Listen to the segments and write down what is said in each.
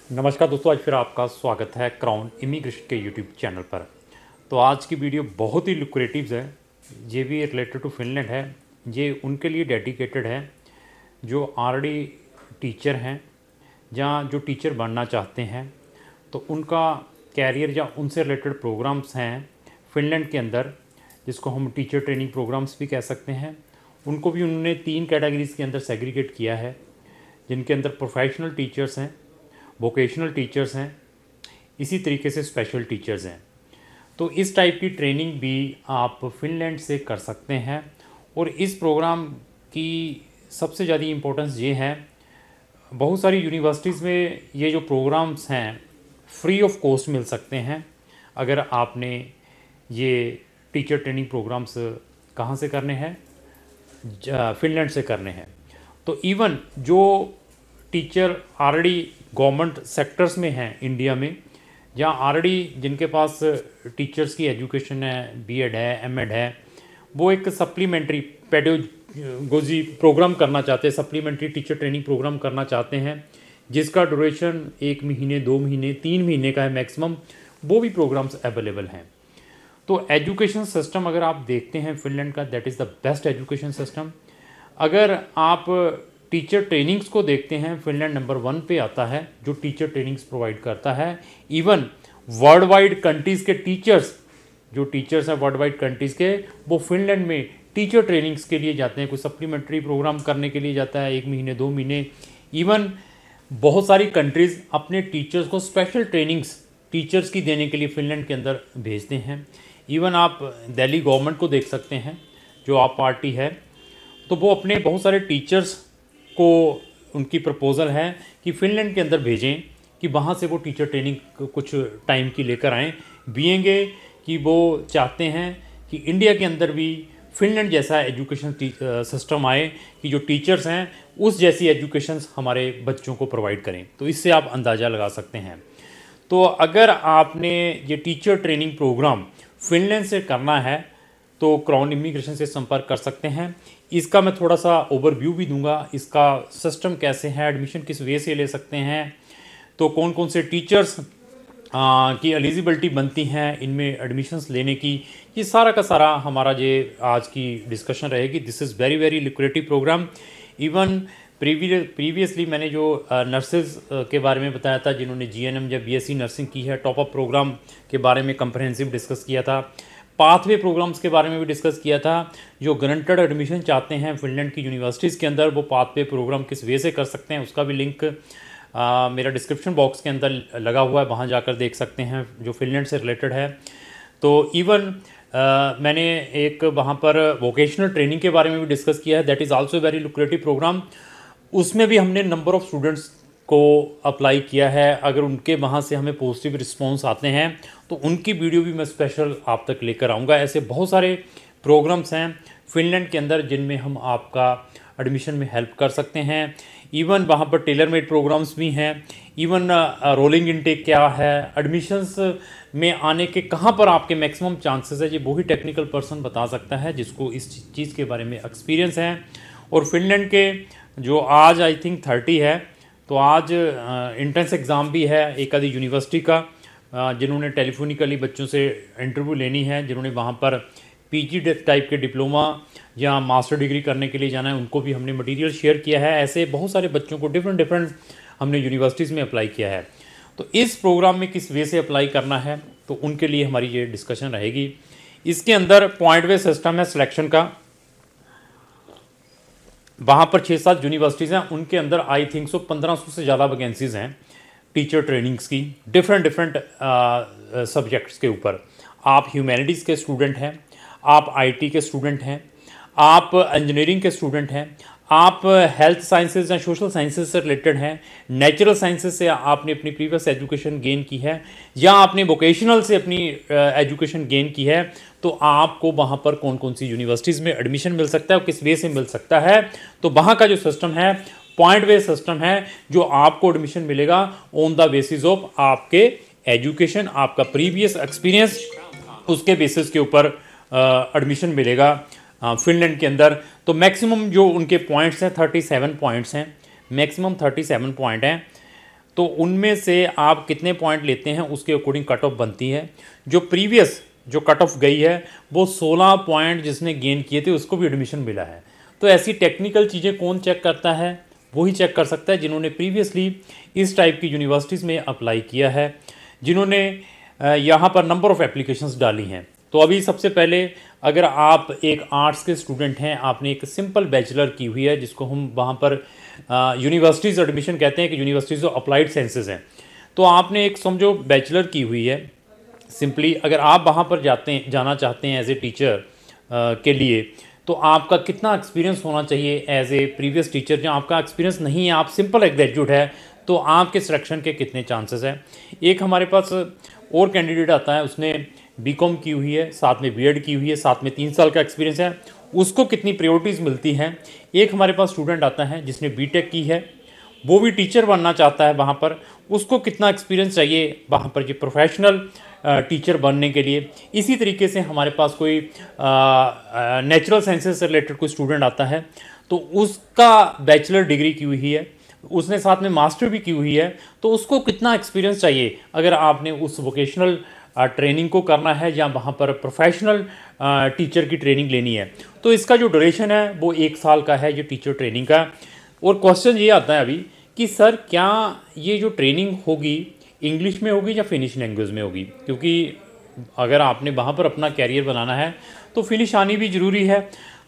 नमस्कार दोस्तों, आज फिर आपका स्वागत है क्राउन इमिग्रेशन के यूट्यूब चैनल पर। तो आज की वीडियो बहुत ही लुक्रेटिव है। ये भी रिलेटेड टू फिनलैंड है। ये उनके लिए डेडिकेटेड है जो ऑलरेडी टीचर हैं, जहाँ जो टीचर बनना चाहते हैं तो उनका कैरियर या उनसे रिलेटेड प्रोग्राम्स हैं फिनलैंड के अंदर, जिसको हम टीचर ट्रेनिंग प्रोग्राम्स भी कह सकते हैं। उनको भी उन्होंने 3 कैटेगरीज़ के अंदर सेग्रीगेट किया है, जिनके अंदर प्रोफेशनल टीचर्स हैं, वोकेशनल टीचर्स हैं, इसी तरीके से स्पेशल टीचर्स हैं। तो इस टाइप की ट्रेनिंग भी आप फिनलैंड से कर सकते हैं। और इस प्रोग्राम की सबसे ज़्यादा इम्पोर्टेंस ये है, बहुत सारी यूनिवर्सिटीज़ में ये जो प्रोग्राम्स हैं फ्री ऑफ कॉस्ट मिल सकते हैं अगर आपने ये टीचर ट्रेनिंग प्रोग्राम्स कहाँ से करने हैं, फिनलैंड से करने हैं। तो इवन जो टीचर ऑलरेडी गवर्नमेंट सेक्टर्स में हैं इंडिया में, जहाँ ऑलरेडी जिनके पास टीचर्स की एजुकेशन है, बीएड है, एमएड है, वो एक सप्लीमेंट्री पेडागोजी प्रोग्राम करना चाहते हैं, सप्लीमेंट्री टीचर ट्रेनिंग प्रोग्राम करना चाहते हैं, जिसका ड्यूरेशन 1 महीने, 2 महीने, 3 महीने का है मैक्सिमम, वो भी प्रोग्राम्स अवेलेबल हैं। तो एजुकेशन सिस्टम अगर आप देखते हैं फिनलैंड का, that is the best education system. अगर आप टीचर ट्रेनिंग्स को देखते हैं, फिनलैंड नंबर 1 पे आता है जो टीचर ट्रेनिंग्स प्रोवाइड करता है। इवन वर्ल्ड वाइड कंट्रीज़ के टीचर्स, जो टीचर्स हैं वर्ल्ड वाइड कंट्रीज़ के, वो फिनलैंड में टीचर ट्रेनिंग्स के लिए जाते हैं। कोई सप्लीमेंट्री प्रोग्राम करने के लिए जाता है 1 महीने, 2 महीने। इवन बहुत सारी कंट्रीज़ अपने टीचर्स को स्पेशल ट्रेनिंग्स टीचर्स की देने के लिए फिनलैंड के अंदर भेजते हैं। इवन आप दिल्ली गवर्नमेंट को देख सकते हैं, जो आप पार्टी है, तो वो अपने बहुत सारे टीचर्स को, उनकी प्रपोज़ल है कि फिनलैंड के अंदर भेजें कि वहाँ से वो टीचर ट्रेनिंग कुछ टाइम की लेकर आएँ। बीएंगे कि वो चाहते हैं कि इंडिया के अंदर भी फिनलैंड जैसा एजुकेशन सिस्टम आए कि जो टीचर्स हैं उस जैसी एजुकेशन हमारे बच्चों को प्रोवाइड करें। तो इससे आप अंदाज़ा लगा सकते हैं। तो अगर आपने ये टीचर ट्रेनिंग प्रोग्राम फिनलैंड से करना है तो क्राउन इमिग्रेशन से संपर्क कर सकते हैं। इसका मैं थोड़ा सा ओवरव्यू भी दूंगा, इसका सिस्टम कैसे है, एडमिशन किस वे से ले सकते हैं, तो कौन कौन से टीचर्स की एलिजिबिलिटी बनती हैं इनमें एडमिशन्स लेने की, ये सारा का सारा हमारा ये आज की डिस्कशन रहेगी। This is very very lucrative programme. Even previously मैंने जो नर्सेज के बारे में बताया था, जिन्होंने जीएनएम या बीएससी नर्सिंग की है, टॉप अप प्रोग्राम के बारे में कंप्रहेंसिव डिस्कस किया था। पाथवे प्रोग्राम्स के बारे में भी डिस्कस किया था। जो ग्रंटेड एडमिशन चाहते हैं फिनलैंड की यूनिवर्सिटीज़ के अंदर, वो पाथवे प्रोग्राम किस वे से कर सकते हैं, उसका भी लिंक मेरा डिस्क्रिप्शन बॉक्स के अंदर लगा हुआ है, वहाँ जाकर देख सकते हैं, जो फिनलैंड से रिलेटेड है। तो इवन मैंने एक वहाँ पर वोकेशनल ट्रेनिंग के बारे में भी डिस्कस किया है, that is also very lucrative programme. उसमें भी हमने नंबर ऑफ़ स्टूडेंट्स को अप्लाई किया है। अगर उनके वहाँ से हमें पॉजिटिव रिस्पांस आते हैं तो उनकी वीडियो भी मैं स्पेशल आप तक लेकर आऊँगा। ऐसे बहुत सारे प्रोग्राम्स हैं फिनलैंड के अंदर जिनमें हम आपका एडमिशन में हेल्प कर सकते हैं। इवन वहाँ पर टेलर मेड प्रोग्राम्स भी हैं। इवन रोलिंग इनटेक क्या है, एडमिशन्स में आने के कहाँ पर आपके मैक्सिमम चांसेस है, ये वही टेक्निकल पर्सन बता सकता है जिसको इस चीज़ के बारे में एक्सपीरियंस है। और फिनलैंड के जो आज आई थिंक 30 है, तो आज एंट्रेंस एग्ज़ाम भी है एक आधी यूनिवर्सिटी का, जिन्होंने टेलीफोनिकली बच्चों से इंटरव्यू लेनी है, जिन्होंने वहाँ पर पीजी टाइप के डिप्लोमा या मास्टर डिग्री करने के लिए जाना है, उनको भी हमने मटेरियल शेयर किया है। ऐसे बहुत सारे बच्चों को डिफरेंट हमने यूनिवर्सिटीज़ में अप्लाई किया है। तो इस प्रोग्राम में किस वे से अप्लाई करना है, तो उनके लिए हमारी ये डिस्कशन रहेगी। इसके अंदर पॉइंट वे सिस्टम है सिलेक्शन का। वहाँ पर 6-7 यूनिवर्सिटीज़ हैं, उनके अंदर आई थिंक 1500 से ज़्यादा वैकेंसीज़ हैं टीचर ट्रेनिंग्स की, डिफरेंट सब्जेक्ट्स के ऊपर। आप ह्यूमैनिटीज़ के स्टूडेंट हैं, आप आईटी के स्टूडेंट हैं, आप इंजीनियरिंग के स्टूडेंट हैं, आप हेल्थ साइंसेज या सोशल साइंसेज से रिलेटेड हैं, नेचुरल साइंसेज से आपने अपनी प्रीवियस एजुकेशन गेन की है, या आपने वोकेशनल से अपनी एजुकेशन गेन की है, तो आपको वहाँ पर कौन कौन सी यूनिवर्सिटीज़ में एडमिशन मिल सकता है और किस वे से मिल सकता है। तो वहाँ का जो सिस्टम है पॉइंट बेस्ड सिस्टम है, जो आपको एडमिशन मिलेगा ऑन द बेसिस ऑफ आपके एजुकेशन, आपका प्रीवियस एक्सपीरियंस, उसके बेसिस के ऊपर एडमिशन मिलेगा फिनलैंड के अंदर। तो मैक्सिमम जो उनके पॉइंट्स हैं 37 पॉइंट्स हैं, मैक्सिमम 37 पॉइंट हैं। तो उनमें से आप कितने पॉइंट लेते हैं उसके अकॉर्डिंग कट ऑफ बनती है। जो प्रीवियस जो कट ऑफ गई है वो 16 पॉइंट जिसने गेन किए थे उसको भी एडमिशन मिला है। तो ऐसी टेक्निकल चीज़ें कौन चेक करता है? वही चेक कर सकता है जिन्होंने प्रीवियसली इस टाइप की यूनिवर्सिटीज़ में अप्लाई किया है, जिन्होंने यहाँ पर नंबर ऑफ़ एप्लीकेशंस डाली हैं। तो अभी सबसे पहले अगर आप एक आर्ट्स के स्टूडेंट हैं, आपने एक सिंपल बैचलर की हुई है जिसको हम वहाँ पर यूनिवर्सिटीज़ एडमिशन कहते हैं कि यूनिवर्सिटीज़ ऑफ अप्लाइड साइंसेज हैं, तो आपने एक समझो बैचलर की हुई है सिंपली। अगर आप वहाँ पर जाना चाहते हैं एज ए टीचर के लिए, तो आपका कितना एक्सपीरियंस होना चाहिए एज ए प्रीवियस टीचर। जहाँ आपका एक्सपीरियंस नहीं है, आप सिंपल एक ग्रेजुएट है, तो आपके सिलेक्शन के कितने चांसेस हैं। एक हमारे पास और कैंडिडेट आता है, उसने बीकॉम की हुई है, साथ में बीएड की हुई है, साथ में 3 साल का एक्सपीरियंस है, उसको कितनी प्रायोरिटीज़ मिलती हैं। एक हमारे पास स्टूडेंट आता है जिसने बीटेक की है, वो भी टीचर बनना चाहता है वहाँ पर, उसको कितना एक्सपीरियंस चाहिए वहाँ पर ये प्रोफेशनल टीचर बनने के लिए। इसी तरीके से हमारे पास कोई नेचुरल साइंसेज से रिलेटेड कोई स्टूडेंट आता है, तो उसका बैचलर डिग्री की हुई है, उसने साथ में मास्टर भी की हुई है, तो उसको कितना एक्सपीरियंस चाहिए अगर आपने उस वोकेशनल ट्रेनिंग को करना है या वहाँ पर प्रोफेशनल टीचर की ट्रेनिंग लेनी है। तो इसका जो ड्यूरेशन है वो 1 साल का है ये टीचर ट्रेनिंग का। और क्वेश्चन ये आता है अभी कि सर क्या ये जो ट्रेनिंग होगी इंग्लिश में होगी या फिनिश लैंग्वेज में होगी, क्योंकि अगर आपने वहाँ पर अपना कैरियर बनाना है तो फिनिश आनी भी ज़रूरी है।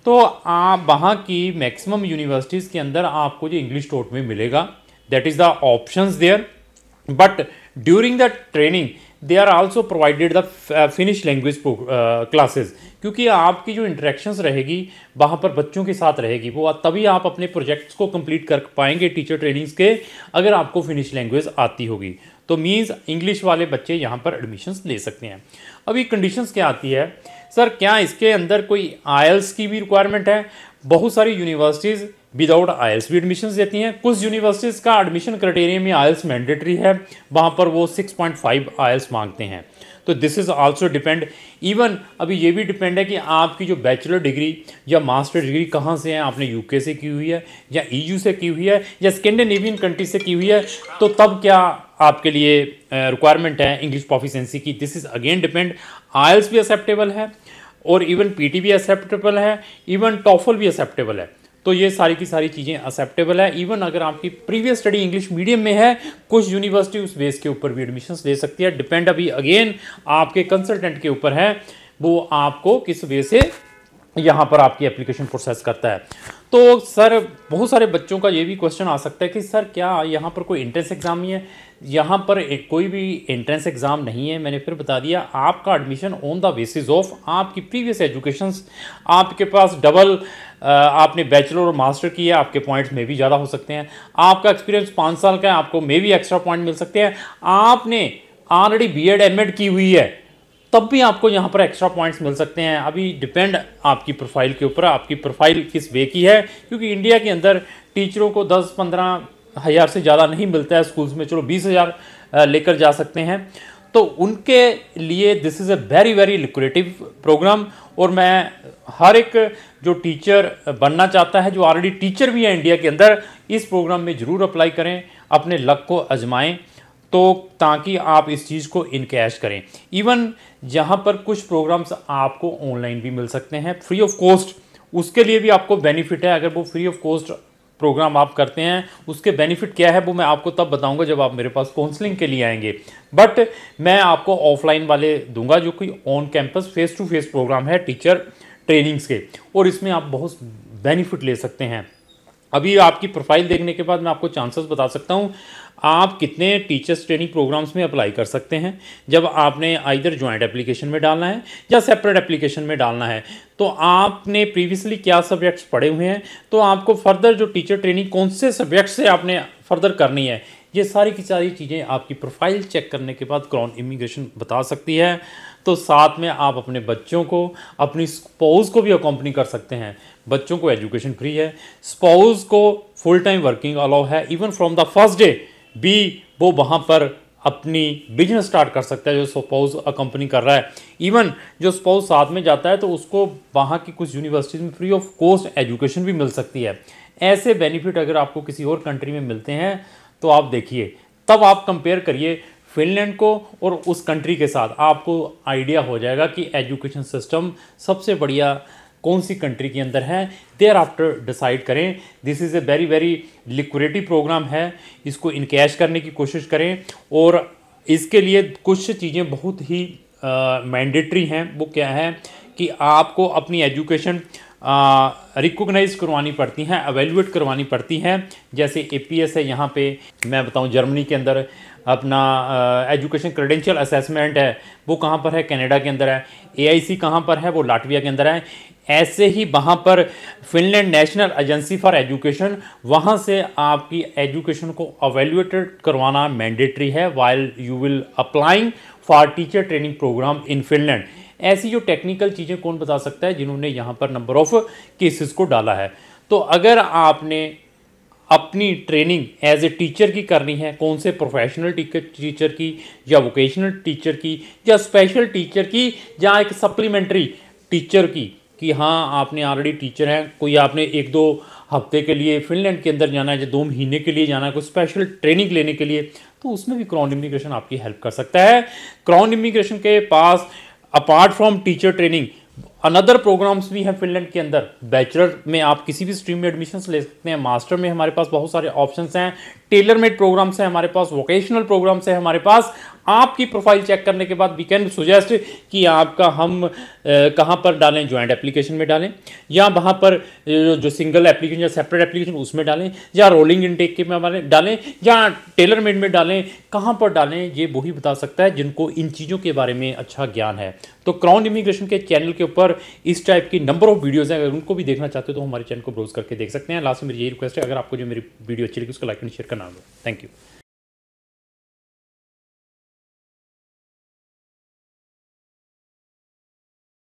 तो आप वहाँ की मैक्सिमम यूनिवर्सिटीज़ के अंदर आपको जो इंग्लिश टॉट में मिलेगा, that is the options there, but during the training they are also provided the Finnish language classes, क्योंकि आपकी जो इंटरेक्शंस रहेगी वहाँ पर बच्चों के साथ रहेगी, वो तभी आप अपने प्रोजेक्ट्स को कंप्लीट कर पाएंगे टीचर ट्रेनिंग्स के, अगर आपको फिनिश लैंग्वेज आती होगी। तो मीन्स इंग्लिश वाले बच्चे यहाँ पर एडमिशन्स ले सकते हैं। अभी कंडीशंस क्या आती है, सर क्या इसके अंदर कोई आईएलटीएस की भी रिक्वायरमेंट है? बहुत सारी यूनिवर्सिटीज़ विदाउट आईएलटीएस भी एडमिशन्स देती हैं। कुछ यूनिवर्सिटीज़ का एडमिशन क्राइटेरिया में आईएलटीएस मैंडेटरी है, वहाँ पर वो 6.5 आईएलटीएस मांगते हैं। तो this is also depend, even अभी ये भी डिपेंड है कि आपकी जो बैचलर डिग्री या मास्टर डिग्री कहाँ से है, आपने यूके से की हुई है या ईयू से की हुई है या स्कैंडिनेवियन कंट्री से की हुई है, तो तब क्या आपके लिए रिक्वायरमेंट है इंग्लिश प्रोफिशिएंसी की। This is again depend. IELTS भी एक्सेप्टेबल है और इवन पीटी भी एक्सेप्टेबल है, इवन टॉफल भी एक्सेप्टेबल है। तो ये सारी की सारी चीज़ें एक्सेप्टेबल है। इवन अगर आपकी प्रीवियस स्टडी इंग्लिश मीडियम में है, कुछ यूनिवर्सिटी उस बेस के ऊपर भी एडमिशन्स ले सकती है। डिपेंड अभी अगेन आपके कंसल्टेंट के ऊपर है, वो आपको किस वे से यहाँ पर आपकी एप्लीकेशन प्रोसेस करता है। तो सर बहुत सारे बच्चों का ये भी क्वेश्चन आ सकता है कि सर क्या यहाँ पर कोई एंट्रेंस एग्ज़ाम नहीं है? यहाँ पर कोई भी एंट्रेंस एग्ज़ाम नहीं है। मैंने फिर बता दिया, आपका admission on the basis of आपकी प्रीवियस एजुकेशंस। आपके पास डबल आपने बैचलर और मास्टर किया, आपके पॉइंट्स में भी ज़्यादा हो सकते हैं। आपका एक्सपीरियंस 5 साल का है, आपको मे भी एक्स्ट्रा पॉइंट मिल सकते हैं। आपने ऑलरेडी बीएड एमएड की हुई है, तब भी आपको यहाँ पर एक्स्ट्रा पॉइंट्स मिल सकते हैं। अभी डिपेंड आपकी प्रोफाइल के ऊपर, आपकी प्रोफाइल किस वे की है, क्योंकि इंडिया के अंदर टीचरों को 10-15 हज़ार से ज़्यादा नहीं मिलता है स्कूल्स में, चलो 20,000 लेकर जा सकते हैं। तो उनके लिए this is a very very lucrative programme. और मैं हर एक जो टीचर बनना चाहता है, जो ऑलरेडी टीचर भी है इंडिया के अंदर, इस प्रोग्राम में ज़रूर अप्लाई करें, अपने लक को आजमाएं, तो ताकि आप इस चीज़ को इनकैश करें। इवन जहाँ पर कुछ प्रोग्राम्स आपको ऑनलाइन भी मिल सकते हैं फ्री ऑफ कॉस्ट, उसके लिए भी आपको बेनिफिट है। अगर वो फ्री ऑफ कॉस्ट प्रोग्राम आप करते हैं, उसके बेनिफिट क्या है वो मैं आपको तब बताऊंगा जब आप मेरे पास काउंसलिंग के लिए आएंगे। बट मैं आपको ऑफलाइन वाले दूंगा जो कि on campus face to face programme है टीचर ट्रेनिंग्स के, और इसमें आप बहुत बेनिफिट ले सकते हैं। अभी आपकी प्रोफाइल देखने के बाद मैं आपको चांसेस बता सकता हूँ आप कितने टीचर्स ट्रेनिंग प्रोग्राम्स में अप्लाई कर सकते हैं। जब आपने आइदर जॉइंट एप्लीकेशन में डालना है या सेपरेट एप्लीकेशन में डालना है, तो आपने प्रीवियसली क्या सब्जेक्ट्स पढ़े हुए हैं, तो आपको फर्दर जो टीचर ट्रेनिंग कौन से सब्जेक्ट से आपने फर्दर करनी है, ये सारी की सारी चीज़ें आपकी प्रोफाइल चेक करने के बाद क्राउन इमिग्रेशन बता सकती है। तो साथ में आप अपने बच्चों को, अपनी स्पाउस को भी अकम्पनी कर सकते हैं। बच्चों को एजुकेशन फ्री है, स्पाउस को फुल टाइम वर्किंग अलाउ है। Even from the first day भी वो वहाँ पर अपनी बिजनेस स्टार्ट कर सकता है जो स्पाउस अकम्पनी कर रहा है। इवन जो स्पाउस साथ में जाता है तो उसको वहाँ की कुछ यूनिवर्सिटीज़ में फ्री ऑफ कॉस्ट एजुकेशन भी मिल सकती है। ऐसे बेनिफिट अगर आपको किसी और कंट्री में मिलते हैं तो आप देखिए, तब आप कंपेयर करिए फिनलैंड को और उस कंट्री के साथ, आपको आइडिया हो जाएगा कि एजुकेशन सिस्टम सबसे बढ़िया कौन सी कंट्री के अंदर है। देयर आफ्टर डिसाइड करें। This is a very very liquidity programme है, इसको इनकैश करने की कोशिश करें। और इसके लिए कुछ चीज़ें बहुत ही मैंडेटरी हैं। वो क्या है कि आपको अपनी एजुकेशन रिकॉग्नाइज करवानी पड़ती हैं, एवेल्यूएट करवानी पड़ती हैं। जैसे APS है, यहाँ पे मैं बताऊँ जर्मनी के अंदर अपना एजुकेशन क्रेडेंशियल असेसमेंट है, वो कहाँ पर है, कनाडा के अंदर है। AIC कहाँ पर है, वो लाटविया के अंदर है। ऐसे ही वहाँ पर Finland National Agency for Education, वहाँ से आपकी एजुकेशन को एवेल्यूएटेड करवाना मैंडेटरी है while you will applying for teacher training programme in Finland. ऐसी जो टेक्निकल चीज़ें कौन बता सकता है जिन्होंने यहाँ पर नंबर ऑफ केसेस को डाला है। तो अगर आपने अपनी ट्रेनिंग एज ए टीचर की करनी है, कौन से प्रोफेशनल टीचर की या वोकेशनल टीचर की या स्पेशल टीचर की या एक सप्लीमेंट्री टीचर की, कि हाँ आपने ऑलरेडी टीचर हैं, कोई आपने 1-2 हफ्ते के लिए फिनलैंड के अंदर जाना है या 2 महीने के लिए जाना है कोई स्पेशल ट्रेनिंग लेने के लिए, तो उसमें भी क्राउन इमिग्रेशन आपकी हेल्प कर सकता है। क्राउन इमिग्रेशन के पास apart from teacher training another programs भी हैं फिनलैंड के अंदर। बैचलर में आप किसी भी स्ट्रीम में एडमिशन्स ले सकते हैं, मास्टर में हमारे पास बहुत सारे ऑप्शंस हैं, टेलर मेड प्रोग्राम्स हैं हमारे पास, वोकेशनल प्रोग्राम्स हैं हमारे पास। आपकी प्रोफाइल चेक करने के बाद वी कैन सुजेस्ट कि आपका हम कहाँ पर डालें, जॉइंट एप्लीकेशन में डालें या वहाँ पर जो सिंगल एप्लीकेशन या सेपरेट एप्लीकेशन उसमें डालें, या रोलिंग इनटेक के में डालें, या टेलर मेड में डालें, कहाँ पर डालें, ये वही बता सकता है जिनको इन चीज़ों के बारे में अच्छा ज्ञान है। तो क्राउन इमिग्रेशन के चैनल के ऊपर इस टाइप की नंबर ऑफ वीडियोज़ हैं, अगर उनको भी देखना चाहते हो तो हमारे चैनल को ब्राउज करके देख सकते हैं। लास्ट में मेरी यही रिक्वेस्ट है, अगर आपको जो मेरी वीडियो अच्छी लगी उसको लाइक एंड शेयर करना होगा। Thank you.